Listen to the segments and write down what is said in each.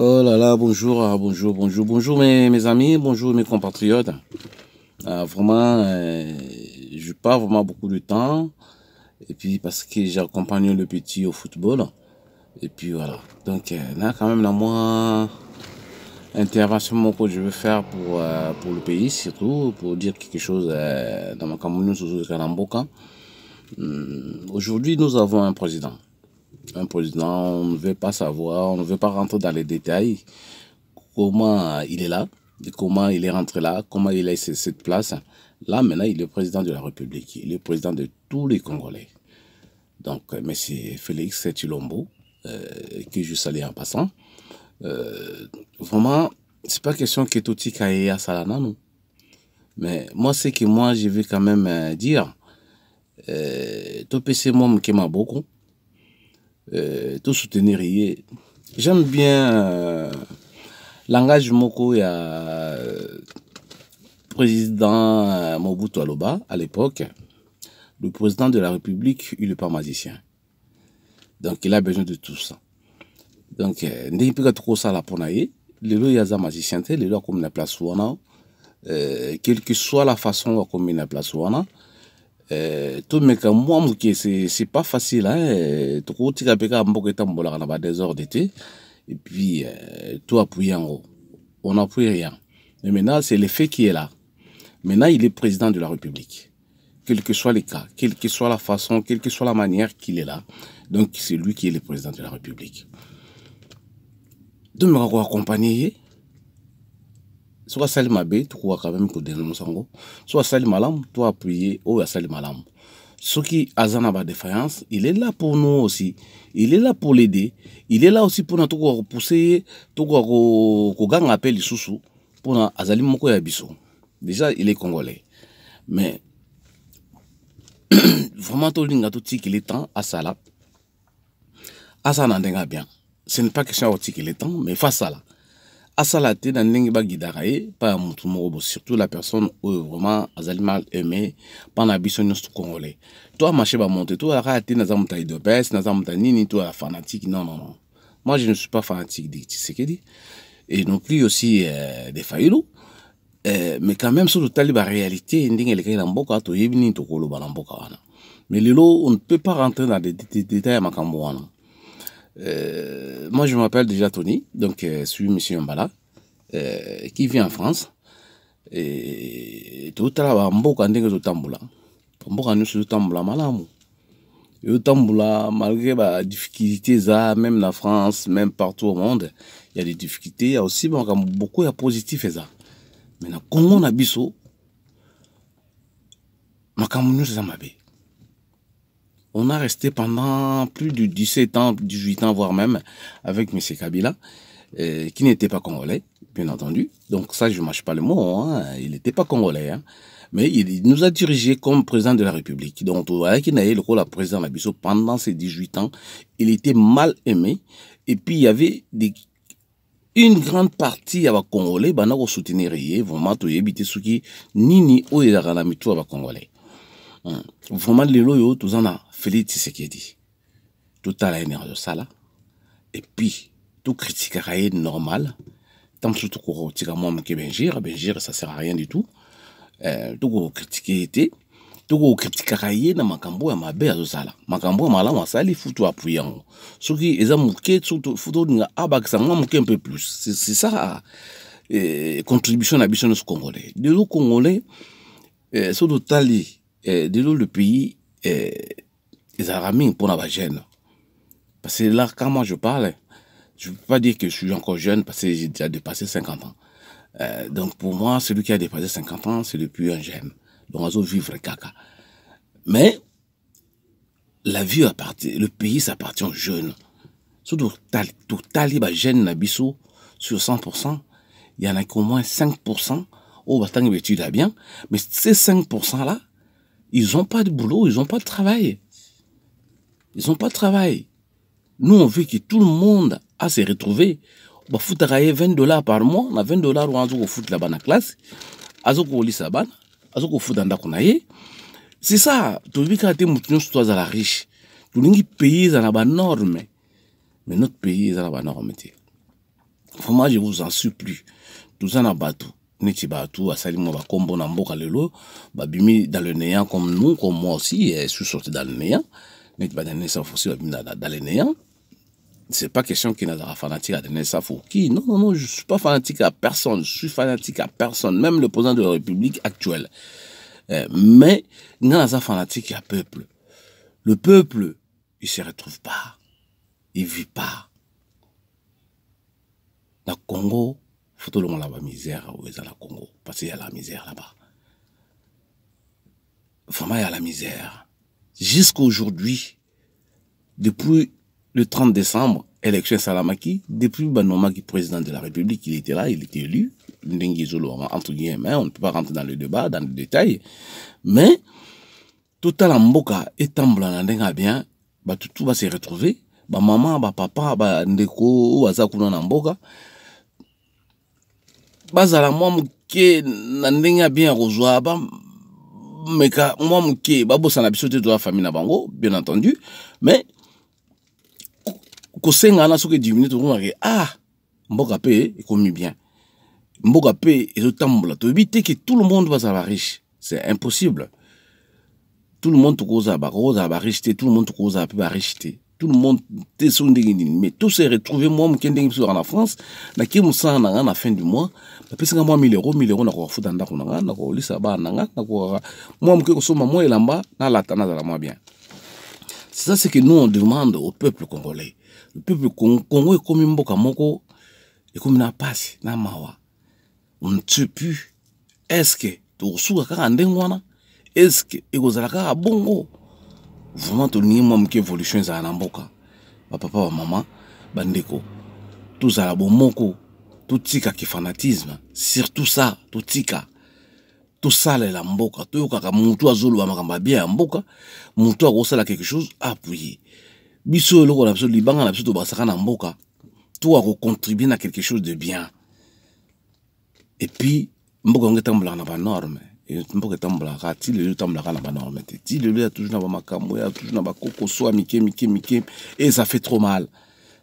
Oh là là, bonjour, bonjour mes amis, bonjour mes compatriotes. Vraiment, je pas vraiment beaucoup de temps. Et puis parce que j'accompagne le petit au football. Et puis voilà. Donc là quand même, là, moi, intervention que je veux faire pour le pays, surtout pour dire quelque chose dans ma commune, sur Kanamboka. Aujourd'hui, nous avons un président. Un président, on ne veut pas savoir, on ne veut pas rentrer dans les détails. Comment il est là, de comment il est rentré là, comment il a cette place. Là, maintenant, il est président de la République. Il est président de tous les Congolais. Donc, M. Félix Tshilombo, que je salue en passant. Vraiment, c'est pas question que tout est à Salana, non. Mais moi, c'est que moi, je vais quand même dire, tout PC moi, qui m'a beaucoup, tout soutenir. J'aime bien langage moko il y a président Mobutu Aloba à l'époque. Le président de la République, il n'est pas magicien. Donc il a besoin de tout ça. Donc n'est pas trop ça la ponaye. Les lois y a des magiciens, les lois comme la place ouana, quelle que soit la façon comme la place ouana. Tout mais comme moi c'est pas facile hein. Trop tika peka mboko etambola na des heures d'été et puis tout appuyer en haut. On n'appuie rien. Mais maintenant, c'est l'effet qui est là. Maintenant, il est président de la République. Quel que soit les cas, quelle que soit la façon, quelle que soit la manière qu'il est là. Donc, c'est lui qui est le président de la République. Donc, on va accompagner. Soit Salim Abe, tu crois quand même que dénoncer. Soit Salim Malam, tu appuyer, ou Salim Malam. Ce qui a une défaillance, il est là pour nous aussi. Il est là pour l'aider. Il est là aussi pour nous repousser, pour gang appel les sous pour nous azali moko ya biso. Déjà, il est congolais. Mais vraiment tout linga tout qu'il est temps à ça là. À ça n'en bien. Ce n'est pas question de qu'il est temps, mais face à là. À ça là, t'es dans n'engue ba guidarae, pas un moutou surtout la personne où vraiment azali mal aimé, pas un biso nous congolais. Toi, marché va monter, toi, arrêtez dans un taille de baisse, dans un nini, toi, fanatique, non, non, non. Moi, je ne suis pas fanatique de Tshisekedi. Et non plus aussi des Fayulu. Mais quand même, sur le talib, la réalité, mais le lot, on ne peut pas rentrer dans des détails à Makambouana. Moi, je m'appelle déjà Tony, donc je suis M. Mbala, qui vit en France. Et tout à l'heure, Mboka ndenge to tambula. Mboka nous se tambula malamu. Et tambula, malgré les difficultés, même en France, même partout au monde, il y a des difficultés. Il y a aussi beaucoup de positifs. Mais dans Congo, on a biso, on a resté pendant plus de 17 ans, 18 ans, voire même, avec M. Kabila, qui n'était pas congolais, bien entendu. Donc ça, je ne mâche pas le mot, hein. Il n'était pas congolais. Hein. Mais il nous a dirigé comme président de la République. Donc, voilà qu'il a eu le rôle de président de la Bisso pendant ces 18 ans. Il était mal aimé. Et puis, il y avait une grande partie des Congolais qui ont soutenu vraiment tout éviter ce qui ni ou les Aranamitous à Congolais. Vraiment, les loyaux, tous en a Félix Tshisekedi. Tout à la énergie de ça là. Et puis, tout critique est normal. Tant surtout qu'on critique moi, Benjir, ça sert à rien du tout. Tout critiquer tout critiquer na makambo ya mabe azosala makambo ya malamu asali futu appuyer ngo soki eza muke futu ninga abakisa ngwa muke un peu plus c'est ça contribution na biso nos congolais de l'eau congolais sur le tali de l'eau le pays les aramis pour la jeune parce que là quand moi je parle je ne peux pas dire que je suis encore jeune parce que j'ai déjà dépassé 50 ans. Donc pour moi, celui qui a dépassé 50 ans, c'est depuis un jeune. Donc on doit vivre caca. Mais la vie appartient, le pays s'appartient aux jeunes. Surtout tout taliba jeune nabiso sur 100%, il y en a qu'au moins 5% au batang études bien. Mais ces 5% là, ils n'ont pas de boulot, ils n'ont pas de travail. Ils n'ont pas de travail. Nous on veut que tout le monde a se retrouver. Bah, faut travailler $20 par mois, on a $20 ou on fout là-bas dans la classe, azoko lisaban, azoko fout dans la c'est ça, tu veux que tu sois à la riche, tu veux payer dans la norme, mais notre pays est dans la norme. Vraiment, je vous en supplie. Tout ça n'a pas tout. Neti Batou, Asalimo Bakombo Namboka Lelo, Babimi dans le néant comme nous, comme moi aussi, et je suis sorti dans le néant. Neti Badane Safo dans le néant. C'est pas question qu'il y a fanatique à donner ça pour qui. Non, non, non, je suis pas fanatique à personne. Je suis fanatique à personne. Même le président de la République actuelle. Mais, il y a un fanatique à peuple. Le peuple, il se retrouve pas. Il vit pas. Dans le Congo, il faut tout le monde la misère où est dans le Congo. Parce qu'il y a la misère là-bas. Vraiment, il y a la misère. Jusqu'à aujourd'hui, depuis le 30 décembre, élection Salamaki, depuis Banoma qui est président de la République, il était là, il était élu. Entre guillemets, on ne peut pas rentrer dans le débat, dans le détail. Mais, tout à l'amboka et tambla bien, tout va se retrouver. Maman, papa, ndeko, wazakuna namboka. Bazala moi muke nandenga bien rozwa meka moi muke babo sana biso te de la famille na bango bien entendu mais ko senga na soke 10 minutes on ah mboka pe ekomi bien mboka pe ezotambola to éviter que tout le monde va être riche c'est impossible tout le monde te cause ba riche tout le monde te cause ba riche tout le monde te son mais tout s'est retrouvé moi mkende sur en France na ki musa na na fin du mois parce que moi 1000 euros na ko futa ndako na ko lisa ba na ko moi mke ko soma moi elamba na la tana za moi bien c'est ça ce que nous on demande au peuple congolais le peuple congolais est comme mboka moko et comme na passe na mawa on ne sait plus est-ce que to suka ka ndengwana est-ce que ekozala ka bongo vraiment tout le monde qui évolution za na mboka papa maman bandeko tout ça la bomoko tout tika qui fanatisme surtout ça tout tika tout ça la mboka tout kaka mutu azolo makamba bien mboka mutu akosala quelque chose appuyer biso loko na biso libanga na biso to basaka na mboka tout a contribuer à quelque chose de bien et puis mboka ngetambola na ba norme et mboka tambla ti le tambla na ba norme ti le a toujours na ba makambo ya toujours na ba kokoso mike et ça fait trop mal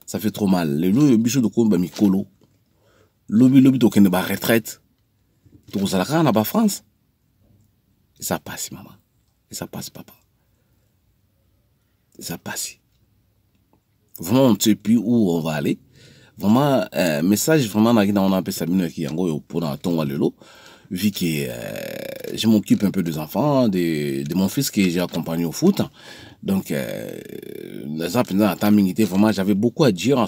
le biso de komba mikolo lobi to kende ba retraite to zalaka na ba France et ça passe maman et ça passe papa et ça passe vraiment on ne sait plus où on va aller vraiment message vraiment on a appelé ça qui yango pour dans ton lelo vu que je m'occupe un peu des enfants, de mon fils que j'ai accompagné au foot. Donc, vraiment, j'avais beaucoup à dire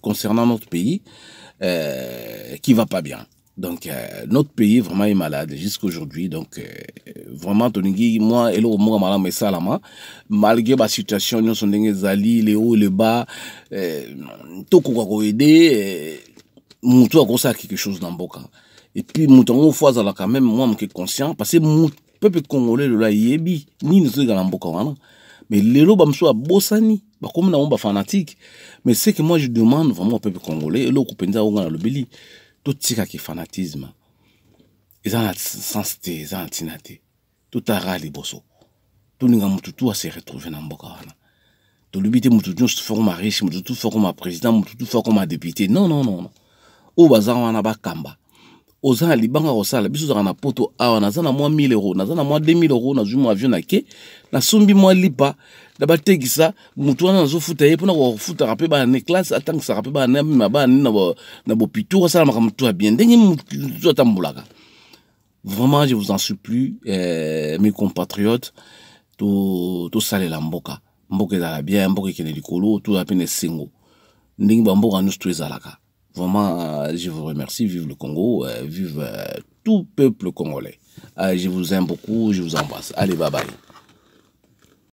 concernant notre pays qui va pas bien. Donc, notre pays vraiment est malade jusqu'à aujourd'hui. Donc, vraiment, Toningui, moi, et l'eau, moi, malama, salama, malgré la situation, nous sommes des alliés, les hauts, les bas, tout quoi qu'on aider, nous tout ça quelque chose dans le boca. Et puis, mouton, fois, là, quand même, moi, je suis conscient, parce que le peuple congolais, là, yebi, ni nous sommes dans le boca, mais les lots, bamsou, à bossani, comme nous sommes fanatiques. Mais c'est que moi, je demande vraiment au peuple congolais, et l'eau, coupenza, on a le béli, tout ce qui est fanatisme, ils ont la sensité, ils ont la tinate, tout a râle, bosso. Tout le monde, tout a se retrouvé dans le boca, tout le bité, tout se fait comme un riche, tout fait comme un président, tout fait comme un député. Non, non, non, non. Au bazar, on a pas kamba. Aux gens libanga osala biso za na poto awa na zana moi 1000 euros na zana moi 2000 euros na zuma avion na ke na sombi moi lipa da bategisa mutu wana zo futa ye pona ko futa rapé ba na classe atang sa rapé ba na ba na bo pitou sala maka mutu bien ndenge mutu atambulaka vraiment je vous en supplie mes compatriotes to sale la mboka za bien mboka kene likolo to apene singo ndenge ba mboka nous ezalaka. Vraiment, je vous remercie. Vive le Congo, vive tout peuple congolais. Je vous aime beaucoup, je vous embrasse. Allez, bye bye.